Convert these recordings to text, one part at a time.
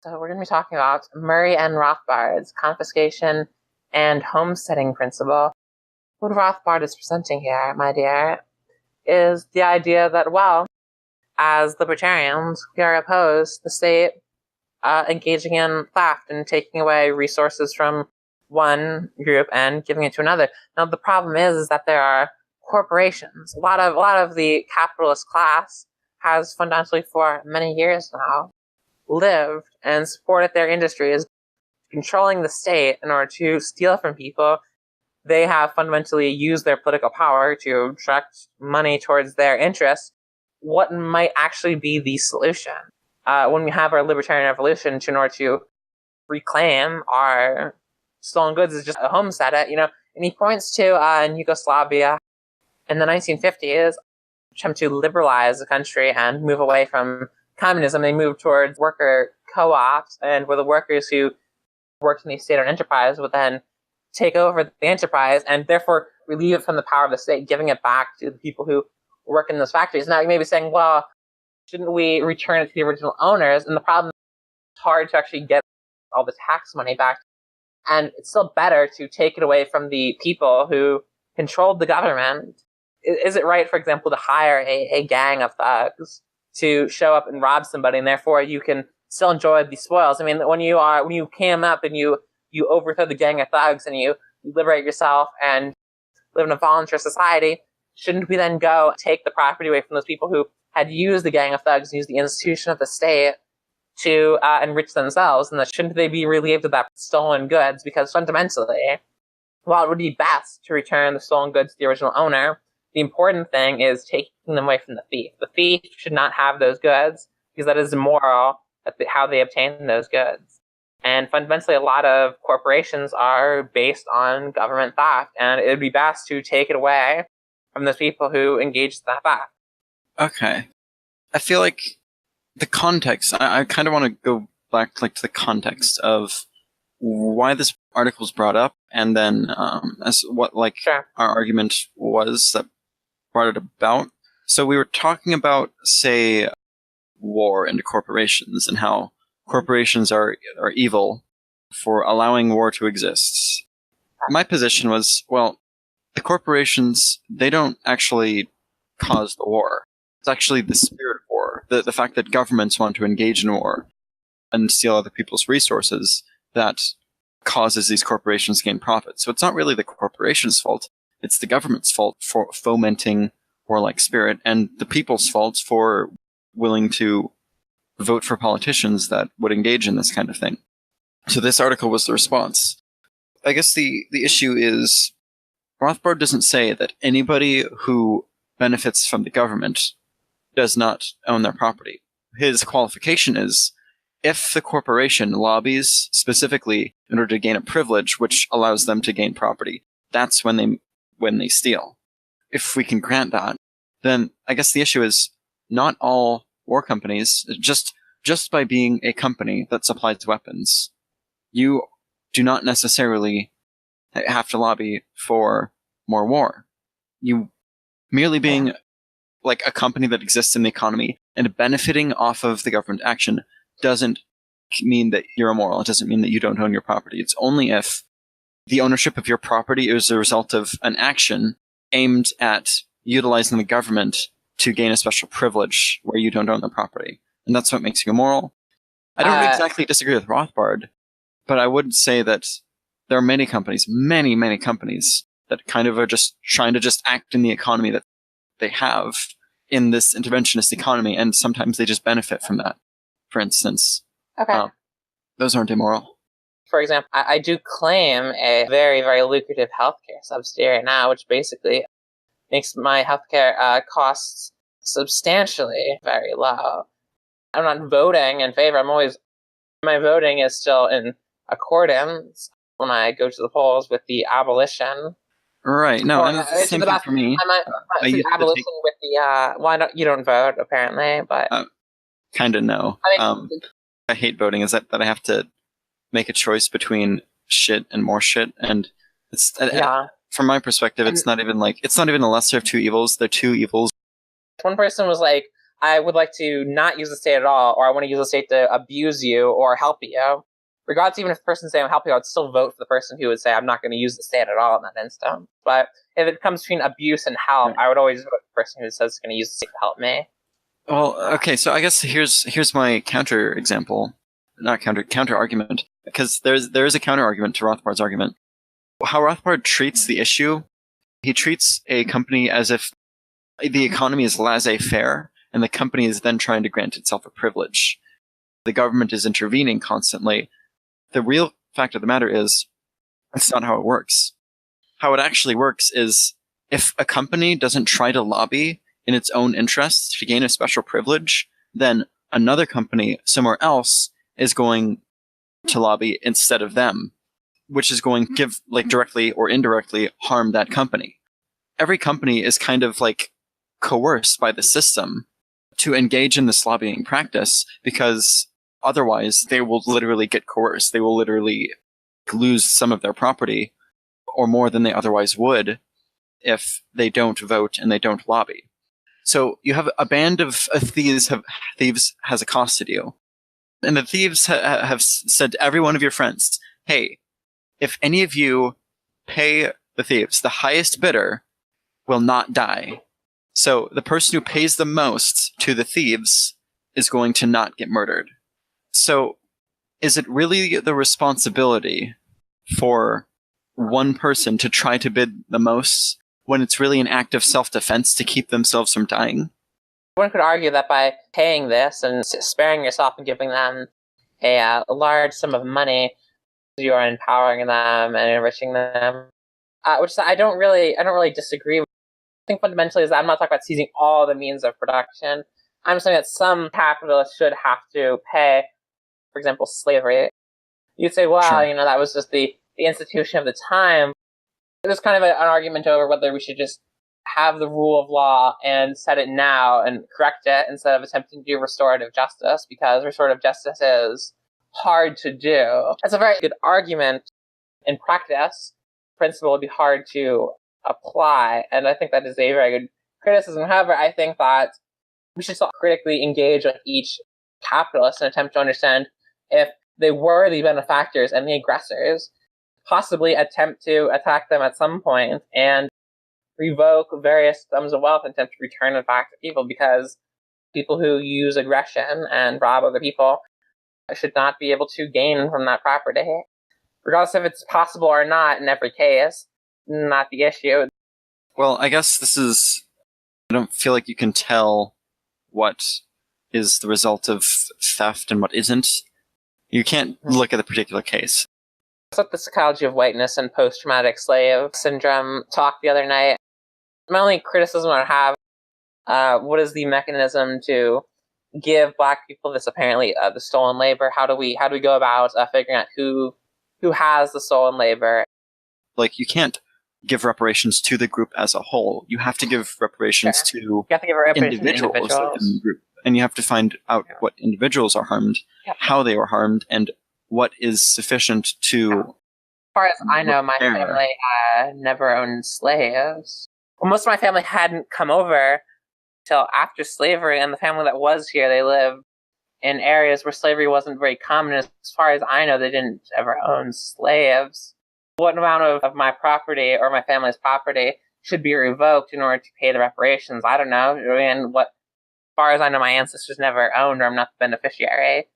So we're going to be talking about Murray and Rothbard's confiscation and homesteading principle. What Rothbard is presenting here, my dear, is the idea that, well, as libertarians, we are opposed to the state engaging in theft and taking away resources from one group and giving it to another. Now, the problem is that there are corporations. A lot of the capitalist class has fundamentally for many years now lived and supported their industries, controlling the state in order to steal from people. They have fundamentally used their political power to direct money towards their interests. What might actually be the solution when we have our libertarian revolution in order to reclaim our stolen goods is just a homestead it, and he points to in Yugoslavia in the 1950s, attempt to liberalize the country and move away from communism. They moved towards worker co-ops, and where the workers who worked in the state-owned enterprise would then take over the enterprise and therefore relieve it from the power of the state, giving it back to the people who work in those factories. Now you may be saying, well, shouldn't we return it to the original owners? And the problem is it's hard to actually get all the tax money back. And it's still better to take it away from the people who controlled the government. Is it right, for example, to hire a gang of thugs to show up and rob somebody, and therefore you can still enjoy the spoils? I mean, when you came up and you overthrow the gang of thugs and you liberate yourself and live in a volunteer society, shouldn't we then go take the property away from those people who had used the gang of thugs and used the institution of the state to enrich themselves? And that shouldn't they be relieved of that stolen goods? Because fundamentally, while it would be best to return the stolen goods to the original owner, the important thing is taking them away from the thief. The thief should not have those goods because that is immoral how they obtain those goods. And fundamentally, a lot of corporations are based on government theft, and it would be best to take it away from those people who engage in that theft. Okay. I feel like the context, I kind of want to go back to the context of why this article was brought up, and then as what Sure. Our argument was that brought it about. So we were talking about, say, war into corporations and how corporations are evil for allowing war to exist. My position was, well, the corporations, they don't actually cause the war. It's actually the spirit of war. The fact that governments want to engage in war and steal other people's resources that causes these corporations to gain profit. So it's not really the corporation's fault. It's the government's fault for fomenting warlike spirit, and the people's fault for willing to vote for politicians that would engage in this kind of thing. So this article was the response. I guess the issue is Rothbard doesn't say that anybody who benefits from the government does not own their property. His qualification is if the corporation lobbies specifically in order to gain a privilege which allows them to gain property, that's when they steal. If we can grant that, then I guess the issue is not all war companies, just by being a company that supplies weapons, you do not necessarily have to lobby for more war. You merely being like a company that exists in the economy and benefiting off of the government action doesn't mean that you're immoral. It doesn't mean that you don't own your property. It's only if the ownership of your property is a result of an action aimed at utilizing the government to gain a special privilege where you don't own the property. And that's what makes you immoral. I don't exactly disagree with Rothbard, but I would say that there are many companies, many companies that kind of are just trying to just act in the economy that they have in this interventionist economy, and sometimes they just benefit from that. For instance, those aren't immoral. For example, I do claim a very, very lucrative healthcare subsidy right now, which basically makes my healthcare costs substantially very low. I'm not voting in favor. My voting is still in accordance when I go to the polls with the abolition. Right. No, and it's the same thing for me. Abolition with the why don't you don't vote apparently, but kind of no. I hate voting. Is that I have to make a choice between shit and more shit, and it's from my perspective, it's not even the lesser of two evils. They're two evils. One person was like, I would like to not use the state at all, or I want to use the state to abuse you or help you. Regardless, even if the person's saying I'm helping you, I'd still vote for the person who would say I'm not going to use the state at all in that instance. But if it comes between abuse and help, I would always vote for the person who says it's going to use the state to help me. Well, okay, so I guess here's my counter example, not counter argument, because there is a counter argument to Rothbard's argument. How Rothbard treats the issue, he treats a company as if the economy is laissez-faire, and the company is then trying to grant itself a privilege. The government is intervening constantly. The real fact of the matter is, that's not how it works. How it actually works is, if a company doesn't try to lobby in its own interests to gain a special privilege, then another company somewhere else is going to lobby instead of them, which is going to give, directly or indirectly harm that company. Every company is kind of coerced by the system to engage in this lobbying practice, because otherwise they will literally get coerced. They will literally lose some of their property, or more than they otherwise would, if they don't vote and they don't lobby. So you have a band of thieves has accosted you. And the thieves have said to every one of your friends, hey, if any of you pay the thieves, the highest bidder will not die. So the person who pays the most to the thieves is going to not get murdered. So is it really the responsibility for one person to try to bid the most when it's really an act of self-defense to keep themselves from dying? One could argue that by paying this and sparing yourself and giving them a large sum of money, you are empowering them and enriching them, which I don't really disagree with. I think fundamentally is that I'm not talking about seizing all the means of production. I'm saying that some capitalists should have to pay, for example, slavery. You'd say, well, Sure. That was just the institution of the time. There's kind of an argument over whether we should just have the rule of law and set it now and correct it instead of attempting to do restorative justice, because restorative justice is hard to do. That's a very good argument. In practice, principle would be hard to apply, and I think that is a very good criticism. However, I think that we should still critically engage with each capitalist and attempt to understand if they were the benefactors and the aggressors, possibly attempt to attack them at some point and revoke various sums of wealth and attempt to return it back to people, because people who use aggression and rob other people should not be able to gain from that property. Regardless if it's possible or not in every case, not the issue. Well, I guess I don't feel like you can tell what is the result of theft and what isn't. You can't look at the particular case. I was at the psychology of whiteness and post-traumatic slave syndrome talk the other night. My only criticism I have, what is the mechanism to give Black people this apparently the stolen labor? How do we go about figuring out who has the stolen labor? You can't give reparations to the group as a whole. You have to give reparations to you have to give reparations individuals to individuals within the group, and you have to find out what individuals are harmed, how they were harmed, and what is sufficient to. As far as I know, my family never owned slaves. Well, most of my family hadn't come over till after slavery, and the family that was here, they lived in areas where slavery wasn't very common. As far as I know, they didn't ever own slaves. What amount of my property or my family's property should be revoked in order to pay the reparations? I don't know. And as far as I know, my ancestors never owned, or I'm not the beneficiary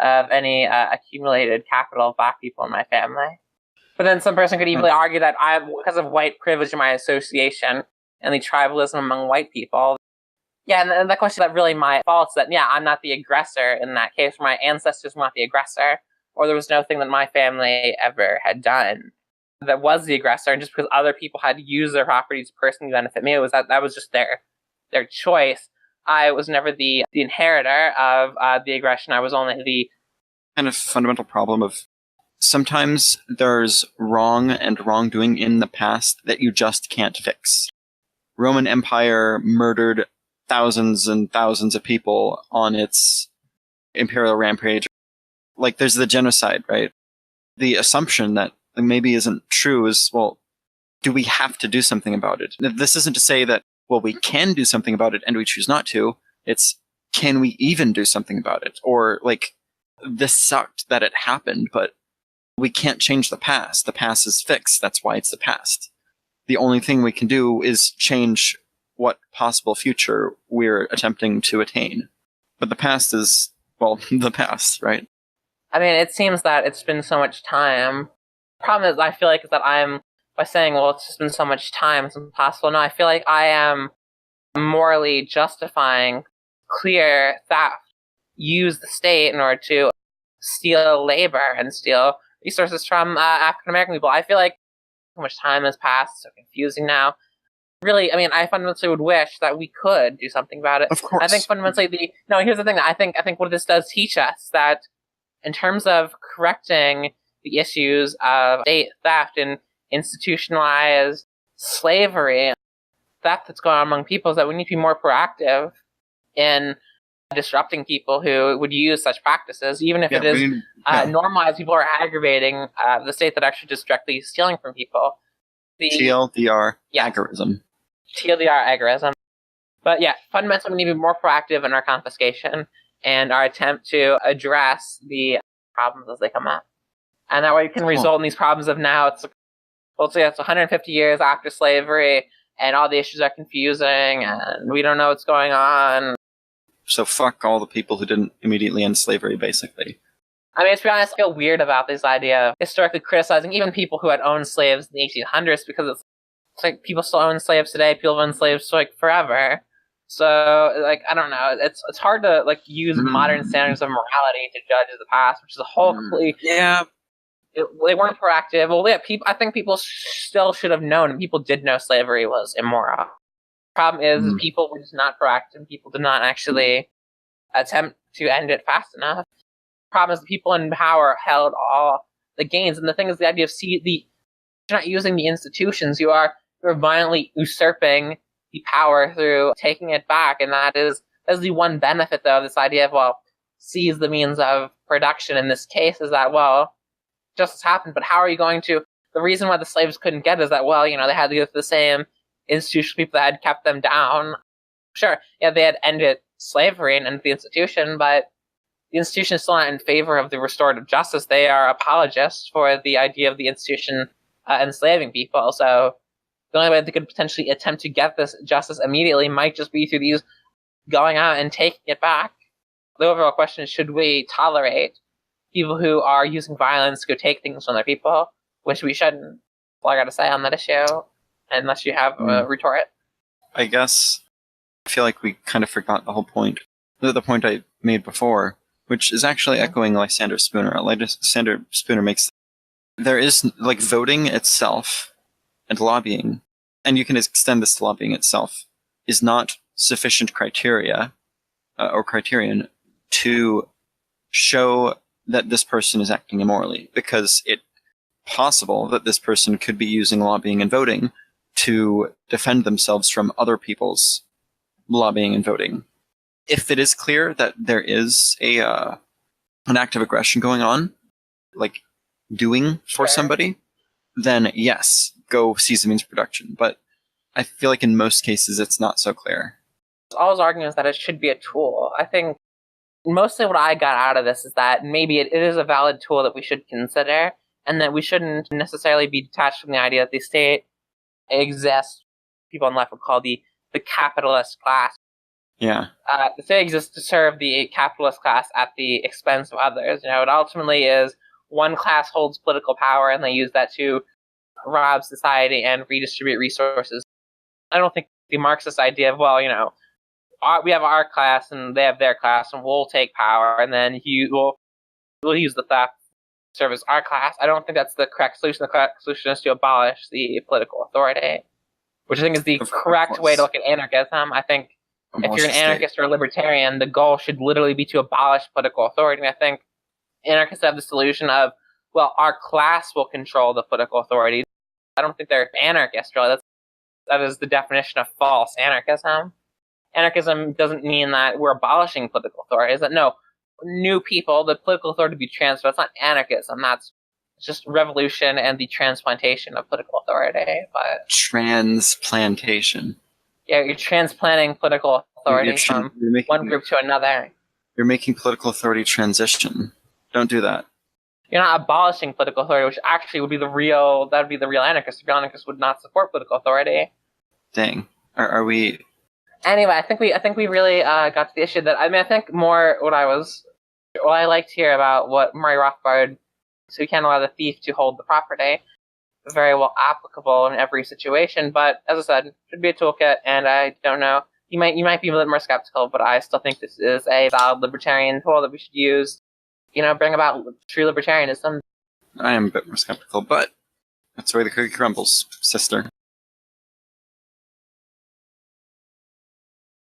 of any accumulated capital of Black people in my family. But then some person could easily argue that because of white privilege in my association and the tribalism among white people, and the question that really my fault is that, I'm not the aggressor in that case, my ancestors were not the aggressor, or there was nothing that my family ever had done that was the aggressor, and just because other people had used their property to personally benefit me, that was just their choice. I was never the inheritor of the aggression. I was only the kind of fundamental problem of sometimes there's wrong and wrongdoing in the past that you just can't fix. Roman Empire murdered thousands and thousands of people on its imperial rampage. There's the genocide, right? The assumption that maybe isn't true is, well, do we have to do something about it? This isn't to say that, well, we can do something about it and we choose not to. It's, can we even do something about it? Or, like, this sucked that it happened, but we can't change the past. The past is fixed. That's why it's the past. The only thing we can do is change what possible future we're attempting to attain. But the past is, well, the past, right? I mean, it seems that it's been so much time. The problem is, I feel like, is that by saying, well, it's just been so much time, it's impossible. No, I feel like I am morally justifying clear theft. Use the state in order to steal labor and steal resources from African American people. I feel like so much time has passed, it's so confusing now. Really, I mean, I fundamentally would wish that we could do something about it. Of course. I think fundamentally, here's the thing. I think what this does teach us, that in terms of correcting the issues of state theft and institutionalized slavery, theft that's going on among people, is that we need to be more proactive in disrupting people who would use such practices, even if it is normalized. People are aggravating the state that actually just directly stealing from people. The TLDR agorism. TLDR agorism. But yeah, fundamentally, we need to be more proactive in our confiscation and our attempt to address the problems as they come up. And that way it can result in these problems of now, it's 150 years after slavery, and all the issues are confusing, and we don't know what's going on. So fuck all the people who didn't immediately end slavery, basically. I mean, to be honest, I feel weird about this idea of historically criticizing even people who had owned slaves in the 1800s, because it's like people still own slaves today, people have owned slaves for, like, forever. So, like, I don't know, it's hard to, like, use modern standards of morality to judge the past, which is a whole completely... Yeah. They weren't proactive. Well, yeah, I think people still should have known, and people did know slavery was immoral. Problem is, people were just not proactive. People did not actually attempt to end it fast enough. Problem is, the people in power held all the gains. And the thing is, the idea of you're not using the institutions. You're violently usurping the power through taking it back. And that's the one benefit, though, of this idea of, well, seize the means of production. In this case, is that, well, justice happened, but how are you going to? The reason why the slaves couldn't get it is that, well, they had to go through the same institutional people that had kept them down. Sure, yeah, they had ended slavery and ended the institution, but the institution is still not in favor of the restorative justice. They are apologists for the idea of the institution enslaving people. So the only way they could potentially attempt to get this justice immediately might just be through these going out and taking it back. The overall question is, should we tolerate people who are using violence to go take things from other people, which we shouldn't? All I got to say on that issue, unless you have a retort. I guess I feel like we kind of forgot the whole point. The point I made before, which is actually echoing Lysander Spooner. Lysander Spooner makes there is, like, voting itself and lobbying, and you can extend this to lobbying itself, is not sufficient criteria or criterion to show that this person is acting immorally, because it's possible that this person could be using lobbying and voting to defend themselves from other people's lobbying and voting. If it is clear that there is an act of aggression going on, like doing for somebody, then yes, go seize the means of production. But I feel like in most cases it's not so clear. I was arguing is that it should be a tool. I think mostly what I got out of this is that maybe it is a valid tool that we should consider, and that we shouldn't necessarily be detached from the idea that the state exists, people on the left would call the capitalist class. Yeah. The state exists to serve the capitalist class at the expense of others. It ultimately is one class holds political power, and they use that to rob society and redistribute resources. I don't think the Marxist idea of, well, we have our class and they have their class, and we'll take power, and then we'll use the theft to serve as our class. I don't think that's the correct solution. The correct solution is to abolish the political authority, which I think is the correct way to look at anarchism. I think if you're an anarchist or a libertarian, the goal should literally be to abolish political authority. And I think anarchists have the solution of, well, our class will control the political authority. I don't think they're anarchists, really. That is the definition of false anarchism. Anarchism doesn't mean that we're abolishing political authority. It's that, no, new people, the political authority to be transferred. It's not anarchism. It's just revolution and the transplantation of political authority. But transplantation. yeah, you're transplanting political authority from one group to another. You're making political authority transition. Don't do that. You're not abolishing political authority, which actually would be the real anarchist. The real anarchist would not support political authority. Dang. Are we... Anyway, I think we really got to the issue that, I think more what I liked here about what Murray Rothbard, so you can't allow the thief to hold the property, very well applicable in every situation, but as I said, it should be a toolkit, and I don't know, you might be a little more skeptical, but I still think this is a valid libertarian tool that we should use, bring about true libertarianism. I am a bit more skeptical, but that's the way the cookie crumbles, sister.